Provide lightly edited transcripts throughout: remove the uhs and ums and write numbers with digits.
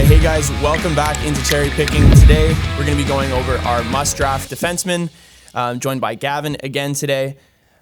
right, hey guys, welcome back into Cherry Picking. Today, we're going to be going over our must-draft defensemen, joined by Gavin again today.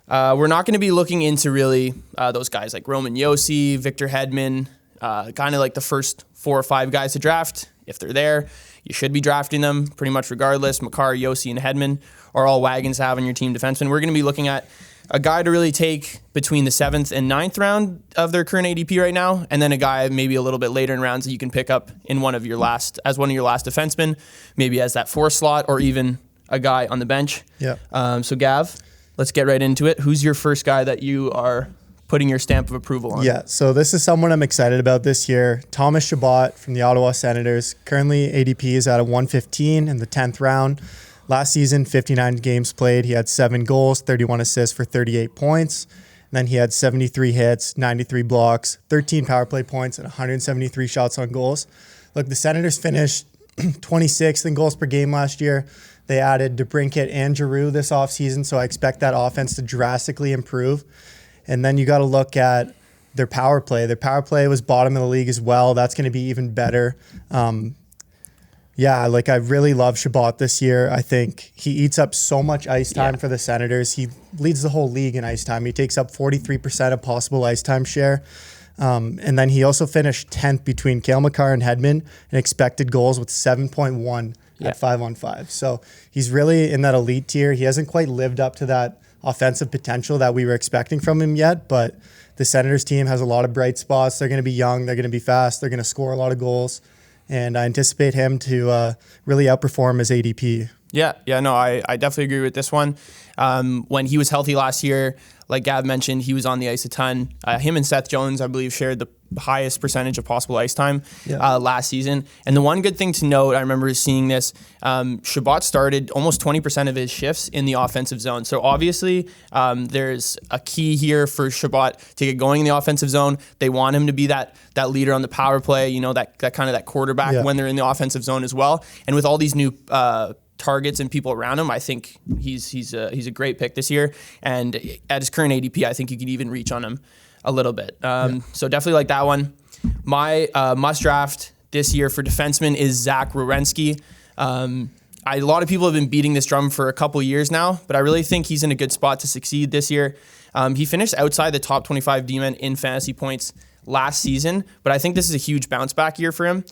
We're not going to be looking into really those guys like Roman Josi, Victor Hedman, kind of like the first 4 or 5 guys to draft. If they're there, you should be drafting them pretty much regardless. Makar, Josi, and Hedman are all wagons to have on your team defensemen. We're going to be looking at a guy to really take between the 7th and 9th round of their current ADP right now, and then a guy maybe a little bit later in rounds that you can pick up in one of your last defensemen, maybe as that 4th slot, or even a guy on the bench. Yeah. So Gav, let's get right into it. Who's your first guy that you are putting your stamp of approval on? Yeah, so this is someone I'm excited about this year. Thomas Chabot from the Ottawa Senators. Currently, ADP is at a 115 in the 10th round. Last season, 59 games played. He had 7 goals, 31 assists for 38 points. And then he had 73 hits, 93 blocks, 13 power play points, and 173 shots on goals. Look, the Senators finished 26th in goals per game last year. They added DeBrincat and Giroux this offseason, so I expect that offense to drastically improve. And then you got to look at their power play. Their power play was bottom of the league as well. That's going to be even better. I really love Chabot this year. I think he eats up so much ice time for the Senators. He leads the whole league in ice time. He takes up 43% of possible ice time share. And then he also finished 10th between Keel, Makar, and Hedman in expected goals with 7.1 at 5-on-5. So he's really in that elite tier. He hasn't quite lived up to that offensive potential that we were expecting from him yet, but the Senators team has a lot of bright spots. They're going to be young. They're going to be fast. They're going to score a lot of goals. And I anticipate him to really outperform his ADP. I definitely agree with this one. When he was healthy last year, like Gav mentioned, he was on the ice a ton. Him and Seth Jones, I believe, shared the highest percentage of possible ice time last season. And the one good thing to note, I remember seeing this, Chabot started almost 20% of his shifts in the offensive zone. So obviously, there's a key here for Chabot to get going in the offensive zone. They want him to be that leader on the power play, that kind of that quarterback when they're in the offensive zone as well. And with all these new targets and people around him, I think he's a great pick this year. And at his current ADP, I think you could even reach on him a little bit. So definitely like that one. My must draft this year for defenseman is Zach Werenski. A lot of people have been beating this drum for a couple years now, but I really think he's in a good spot to succeed this year. He finished outside the top 25 D-men in fantasy points last season, but I think this is a huge bounce back year for him.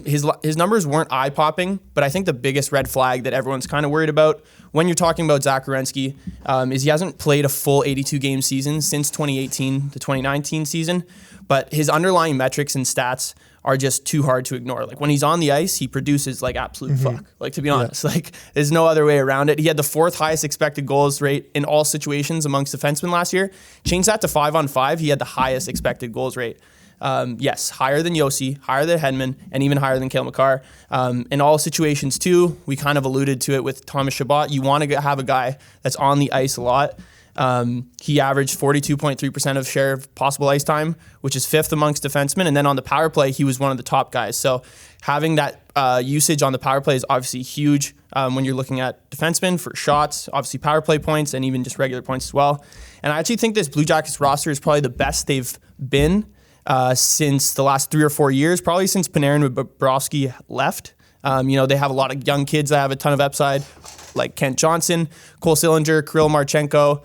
His numbers weren't eye-popping, but I think the biggest red flag that everyone's kind of worried about when you're talking about Zach Werenski is he hasn't played a full 82-game season since 2018 to 2019 season, but his underlying metrics and stats are just too hard to ignore. Like when he's on the ice, he produces like absolute fuck. Like to be honest, like there's no other way around it. He had the 4th highest expected goals rate in all situations amongst defensemen last year. Change that to 5-on-5. He had the highest expected goals rate. Higher than Josi, higher than Hedman, and even higher than Keel, Makar. In all situations too, we kind of alluded to it with Thomas Chabot. You want to have a guy that's on the ice a lot. He averaged 42.3% of share of possible ice time, which is 5th amongst defensemen. And then on the power play, he was one of the top guys. So having that usage on the power play is obviously huge when you're looking at defensemen for shots, obviously power play points, and even just regular points as well. And I actually think this Blue Jackets roster is probably the best they've been since the last 3 or 4 years, probably since Panarin and Bobrovsky left. They have a lot of young kids that have a ton of upside, like Kent Johnson, Cole Sillinger, Kirill Marchenko,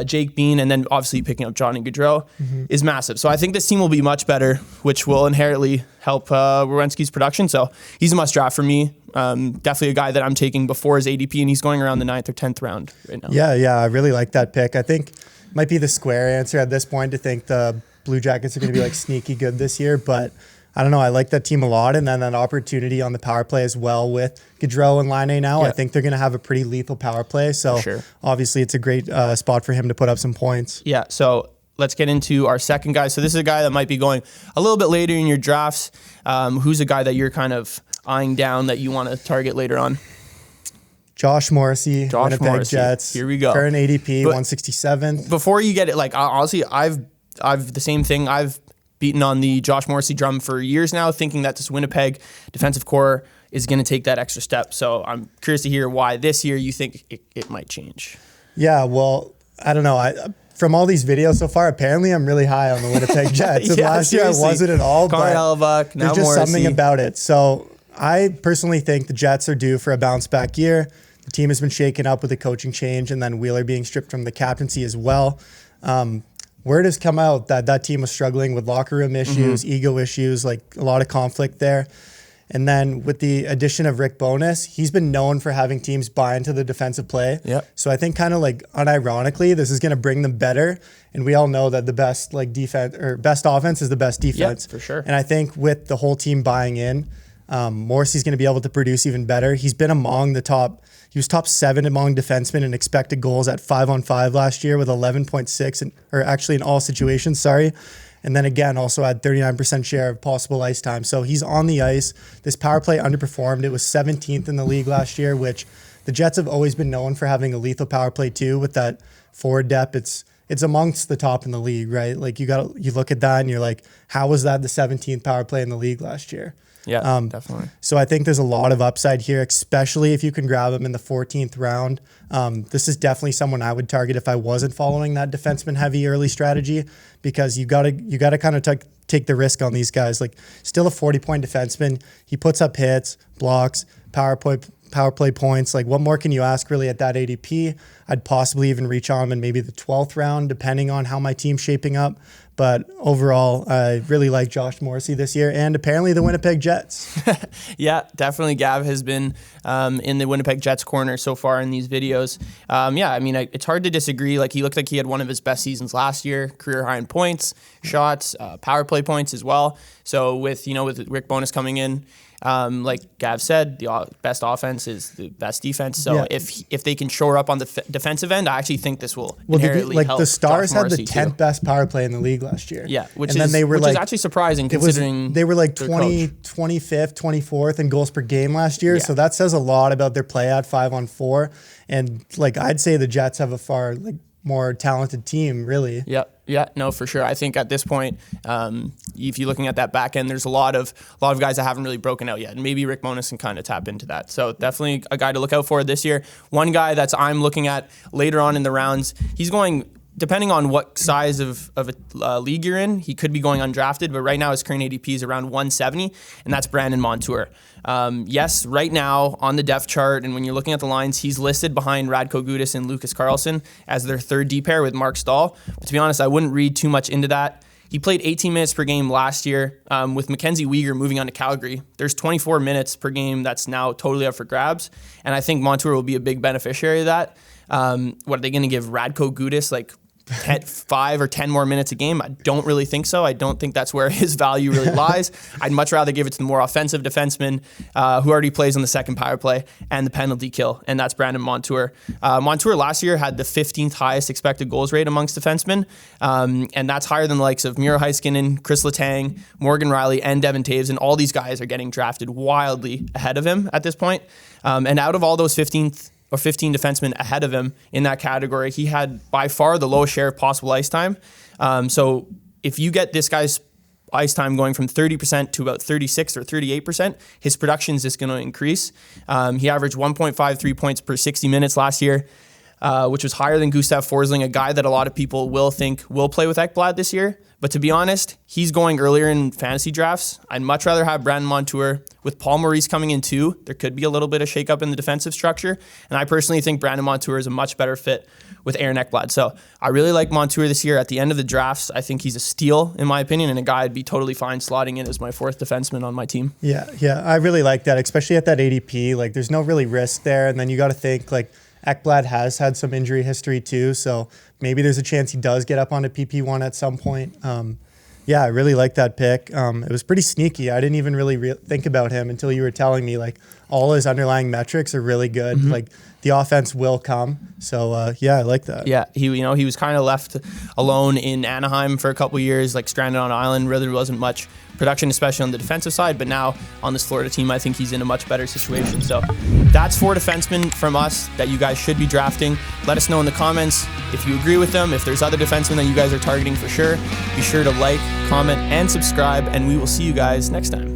Jake Bean, and then obviously picking up Johnny Gaudreau is massive. So I think this team will be much better, which will inherently help Werenski's production. So he's a must draft for me. Definitely a guy that I'm taking before his ADP, and he's going around the 9th or 10th round right now. Yeah, I really like that pick. I think might be the square answer at this point to think the Blue Jackets are going to be like sneaky good this year, but I don't know. I like that team a lot, and then that opportunity on the power play as well with Gaudreau and Laine now. I think they're going to have a pretty lethal power play. So obviously it's a great spot for him to put up some points. Yeah, so let's get into our second guy. So this is a guy that might be going a little bit later in your drafts. Who's a guy that you're kind of eyeing down that you want to target later on? Josh Morissey, Winnipeg Jets. Here we go. Current ADP, 167. Before you get it, like honestly, I've the same thing. I've beaten on the Josh Morissey drum for years now, thinking that this Winnipeg defensive core is going to take that extra step. So I'm curious to hear why this year you think it might change. Yeah, well, I don't know. from all these videos so far, apparently I'm really high on the Winnipeg Jets. And last year I wasn't at all, but there's just something about it. So I personally think the Jets are due for a bounce back year. The team has been shaken up with a coaching change, and then Wheeler being stripped from the captaincy as well. Word has come out that team was struggling with locker room issues, ego issues, like a lot of conflict there. And then with the addition of Rick Bowness, he's been known for having teams buy into the defensive play. Yep. So I think kind of like unironically, this is going to bring them better. And we all know that the best like defense or best offense is the best defense. Yep, for sure. And I think with the whole team buying in, Morissey's going to be able to produce even better. He's been among the top. He was top 7 among defensemen in expected goals at 5-on-5 last year with 11.6, or actually in all situations. Sorry. And then again, also had 39% share of possible ice time. So he's on the ice. This power play underperformed. It was 17th in the league last year, which the Jets have always been known for having a lethal power play too. With that forward depth, it's amongst the top in the league, right? Like you look at that and you're like, how was that the 17th power play in the league last year? Yeah, definitely. So I think there's a lot of upside here, especially if you can grab him in the 14th round. This is definitely someone I would target if I wasn't following that defenseman heavy early strategy, because you gotta kind of take the risk on these guys. Like still a 40-point defenseman. He puts up hits, blocks, power play points. Like what more can you ask really at that ADP? I'd possibly even reach on him in maybe the 12th round, depending on how my team's shaping up. But overall, I really like Josh Morissey this year, and apparently the Winnipeg Jets. Yeah, definitely Gav has been in the Winnipeg Jets corner so far in these videos. Yeah, I mean, it's hard to disagree. Like he looked like he had one of his best seasons last year, career high in points, shots, power play points as well. So with Rick Bowness coming in, like Gav said, the best offense is the best defense. So if they can shore up on the defensive end, I actually think this will inherently help. The Stars had the 10th too. best power play in the league last year. Yeah, which is actually surprising considering they were like 25th, 24th in goals per game last year. Yeah. So that says a lot about their play at 5-on-4. And like I'd say the Jets have a far more talented team, really. Yeah, no, for sure. I think at this point, if you're looking at that back end, there's a lot of guys that haven't really broken out yet, and maybe Rick Bowness can kind of tap into that. So definitely a guy to look out for this year. One guy I'm looking at later on in the rounds, he's going, depending on what size of a league you're in, he could be going undrafted, but right now his current ADP is around 170, and that's Brandon Montour. Yes, right now on the depth chart, and when you're looking at the lines, he's listed behind Radko Gudas and Lucas Carlson as their third D pair with Mark Stahl. But to be honest, I wouldn't read too much into that. He played 18 minutes per game last year. With Mackenzie Weegar moving on to Calgary, there's 24 minutes per game that's now totally up for grabs, and I think Montour will be a big beneficiary of that. What are they going to give Radko Gudas, 5 or 10 more minutes a game? I don't really think so. I don't think that's where his value really lies. I'd much rather give it to the more offensive defenseman who already plays on the second power play and the penalty kill, and that's Brandon Montour. Montour last year had the 15th highest expected goals rate amongst defensemen, and that's higher than the likes of Miro Heiskanen, Chris Letang, Morgan Riley, and Devin Taves, and all these guys are getting drafted wildly ahead of him at this point. And out of all those 15 defensemen ahead of him in that category, he had by far the lowest share of possible ice time. So if you get this guy's ice time going from 30% to about 36 or 38%, his production is just going to increase. He averaged 1.53 points per 60 minutes last year, which was higher than Gustav Forsling, a guy that a lot of people will think will play with Ekblad this year. But to be honest, he's going earlier in fantasy drafts. I'd much rather have Brandon Montour. With Paul Maurice coming in too, there could be a little bit of shakeup in the defensive structure. And I personally think Brandon Montour is a much better fit with Aaron Ekblad. So I really like Montour this year. At the end of the drafts, I think he's a steal, in my opinion, and a guy I'd be totally fine slotting in as my fourth defenseman on my team. Yeah, I really like that, especially at that ADP. There's no really risk there. And then you got to think, Ekblad has had some injury history too, so maybe there's a chance he does get up onto PP1 at some point. I really like that pick. It was pretty sneaky. I didn't even really think about him until you were telling me all his underlying metrics are really good. Mm-hmm. The offense will come. So I like that. Yeah, he was kind of left alone in Anaheim for a couple of years, stranded on an island. Really wasn't much production, especially on the defensive side. But now on this Florida team, I think he's in a much better situation. So that's 4 defensemen from us that you guys should be drafting. Let us know in the comments if you agree with them. If there's other defensemen that you guys are targeting for sure, be sure to like, comment, and subscribe. And we will see you guys next time.